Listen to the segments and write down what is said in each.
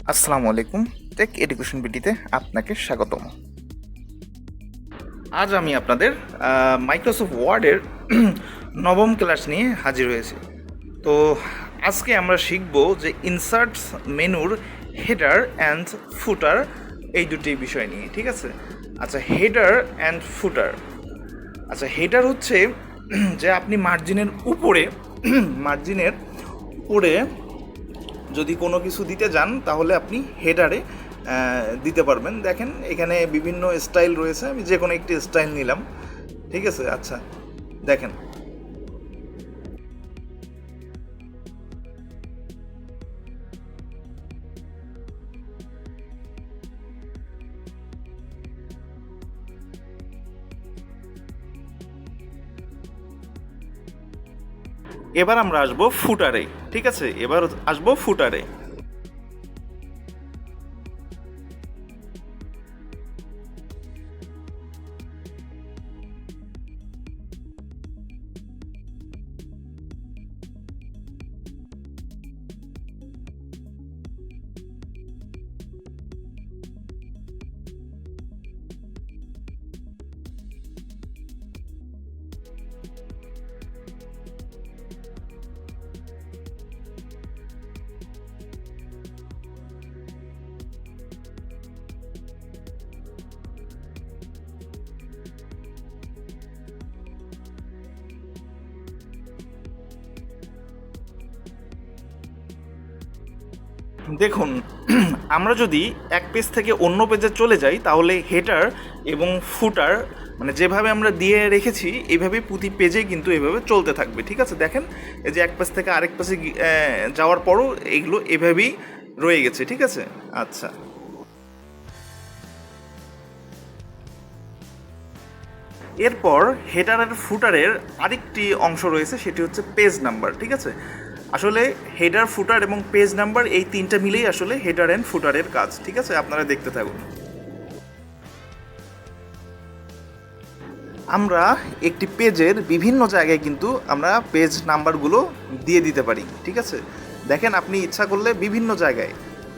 আসসালামু আলাইকুম। Take education বিডিতে আপনাকে স্বাগতম। আজ আমি আপনাদের মাইক্রোসফট ওয়ার্ডের নবম ক্লাস নিয়ে হাজির হয়েছি। তো আজকে আমরা শিখব যে ইনসার্টস মেনুর হেডার অ্যান্ড ফুটার, এই দুটি বিষয় নিয়ে। ঠিক আছে? আচ্ছা, হেডার অ্যান্ড ফুটার। আচ্ছা, হেডার হচ্ছে যে আপনি মার্জিনের উপরে যদি কোনো কিছু দিতে যান তাহলে আপনি হেডারে দিতে পারবেন। দেখেন এখানে বিভিন্ন স্টাইল রয়েছে, আমি যে কোনো একটি স্টাইল নিলাম। ঠিক আছে? আচ্ছা, দেখেন এবার আমরা আসবো ফুটারে। ঠিক আছে, এবার আসবো ফুটারে। দেখুন, আমরা যদি এক পেজ থেকে অন্য পেজে চলে যাই তাহলে হেডার এবং ফুটার মানে যেভাবে আমরা দিয়ে রেখেছি এইভাবে প্রতি পেজেই কিন্তু এভাবে চলতে থাকবে। ঠিক আছে? দেখেন এই যে এক পেজ থেকে আরেক পেজে যাওয়ার পরও এইগুলো এভাবেই রয়ে গেছে। ঠিক আছে? আচ্ছা, এরপর হেডার আর ফুটারের আরেকটি অংশ রয়েছে, সেটি হচ্ছে পেজ নাম্বার। ঠিক আছে? আসলে হেডার, ফুটার এবং পেজ নাম্বার এই তিনটা মিলেই আসলে হেডার অ্যান্ড ফুটারের কাজ। ঠিক আছে? আপনারা দেখতে থাকুন। আমরা একটি পেজের বিভিন্ন জায়গায় কিন্তু আমরা পেজ নাম্বারগুলো দিয়ে দিতে পারি। ঠিক আছে? দেখেন আপনি ইচ্ছা করলে বিভিন্ন জায়গায়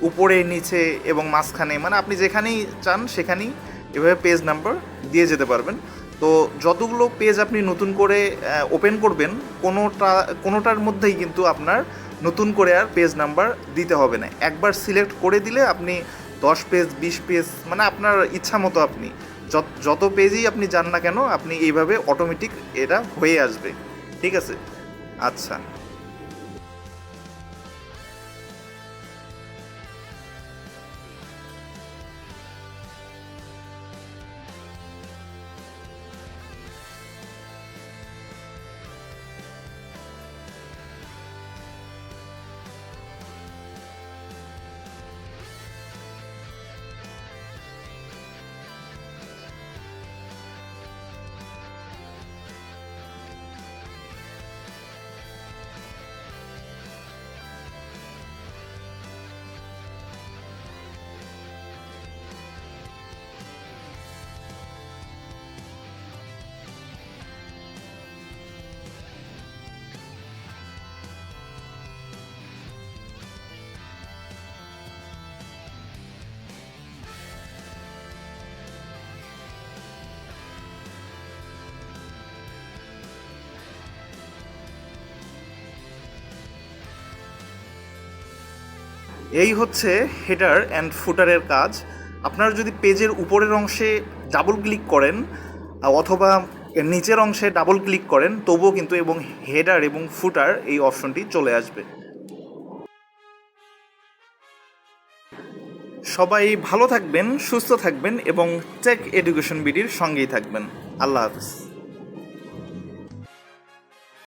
উপরে, নিচে এবং মাঝখানে, মানে আপনি যেখানেই চান সেখানেই এভাবে পেজ নাম্বার দিয়ে যেতে পারবেন। তো যতগুলো পেজ আপনি নতুন করে ওপেন করবেন, কোনোটার মধ্যেই কিন্তু আপনার নতুন করে আর পেজ নাম্বার দিতে হবে না। একবার সিলেক্ট করে দিলে আপনি 10 পেজ, 20 পেজ, মানে আপনার ইচ্ছা মতো আপনি যত পেজই আপনি যান না কেন, আপনি এইভাবে অটোমেটিক এটা হয়ে আসবে। ঠিক আছে? আচ্ছা, এই হচ্ছে হেডার অ্যান্ড ফুটারের কাজ। আপনারা যদি পেজের উপরের অংশে ডাবল ক্লিক করেন অথবা নিচের অংশে ডাবল ক্লিক করেন তবুও কিন্তু এবং হেডার এবং ফুটার এই অপশনটি চলে আসবে। সবাই ভালো থাকবেন, সুস্থ থাকবেন এবং টেক এডুকেশন বিডির সঙ্গেই থাকবেন। আল্লাহ হাফিজ।